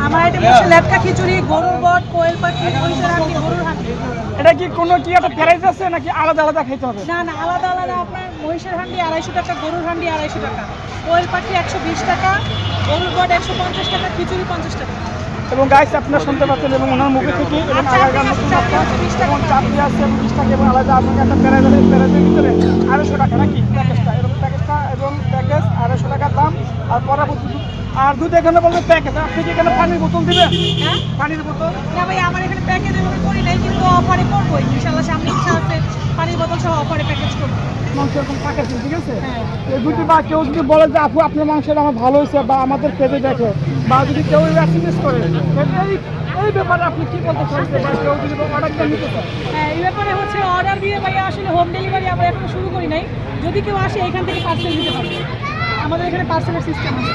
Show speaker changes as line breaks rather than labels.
আমার এটা হচ্ছে লেটকা খিচুড়ি, গরুর বট, কোয়েল পাখি, মহিষের হাঁটি, গরুর হাঁটি।
এটা কি কোনো কি একটা প্রাইস আছে নাকি আলাদা আলাদা খেতে হবে?
না না, আলাদা আলাদা। আপনার মহিষের হাঁটি 250 টাকা, গরুর হাঁটি 250 টাকা, কোয়েল পাখি 120 টাকা, গরুর বট 150 টাকা, খিচুড়ি 50 টাকা।
এবং গাইস আপনারা শুনতে পাচ্ছেন এবং ওনার মুখে থেকে এবং
আর চাটনি আছে, চাটনি হচ্ছে 20 টাকা।
এবং চাটনি আছে এবং 20 টাকা এবং আলাদা আপনাকে একটা প্যারাজের ভিতরে 250 টাকা নাকি প্যাকেজটা এবং প্যাকেজ 250 টাকার দাম। আর পরবর্তী আর দুধ এখানে বলতে প্যাকেজ। আপনি কি এখানে পানির বোতল দিবেন?
হ্যাঁ,
পানির বোতল
না ভাই, আমার এখানে প্যাকেজ এভাবে করি নাই, কিন্তু অফারে করবো ইনশাল্লাহ। সামনে ইচ্ছা আছে পানির বোতল সহ অফারে প্যাকেজ করবো।
মাংস এরকম প্যাকেজ, ঠিক আছে?
হ্যাঁ।
এই দুটি বা কেউ যদি বলে যে আপু আপনার মাংসটা আমার ভালো হয়েছে বা আমাদের পেটে দেখে বা যদি কেউ অ্যাক্সিডেন্ট করে এই ব্যাপারে আপনি কি বলতে চাইছেন বা কেউ যদি অর্ডারটা নিতে চায়?
হ্যাঁ, এই ব্যাপারে হচ্ছে অর্ডার দিয়ে ভাই আসলে হোম ডেলিভারি আমরা এখনো শুরু করি নাই। যদি কেউ আসে এখান থেকে পার্সেল দিতে পারবে, আমাদের এখানে পার্সেলের সিস্টেম আছে।